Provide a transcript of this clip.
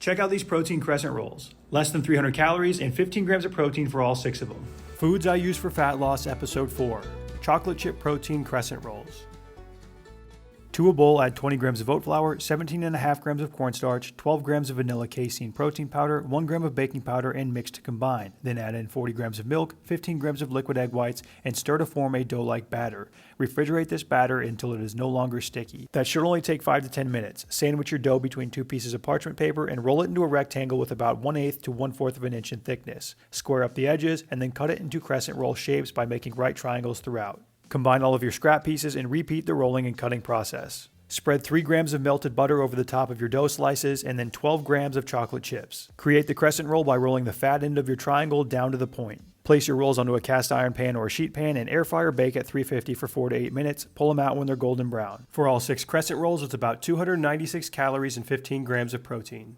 Check out these protein crescent rolls. Less than 300 calories and 15 grams of protein for all 6 of them. Foods I use for fat loss, episode 4. Chocolate chip protein crescent rolls. To a bowl, add 20 grams of oat flour, 17.5 grams of cornstarch, 12 grams of vanilla casein protein powder, 1 gram of baking powder, and mix to combine. Then add in 40 grams of milk, 15 grams of liquid egg whites, and stir to form a dough-like batter. Refrigerate this batter until it is no longer sticky. That should only take 5 to 10 minutes. Sandwich your dough between 2 pieces of parchment paper and roll it into a rectangle with about 1/8 to 1/4 of an inch in thickness. Square up the edges and then cut it into crescent roll shapes by making right triangles throughout. Combine all of your scrap pieces and repeat the rolling and cutting process. Spread 3 grams of melted butter over the top of your dough slices and then 12 grams of chocolate chips. Create the crescent roll by rolling the fat end of your triangle down to the point. Place your rolls onto a cast iron pan or a sheet pan and air fryer bake at 350 for 4 to 8 minutes. Pull them out when they're golden brown. For all 6 crescent rolls, it's about 296 calories and 15 grams of protein.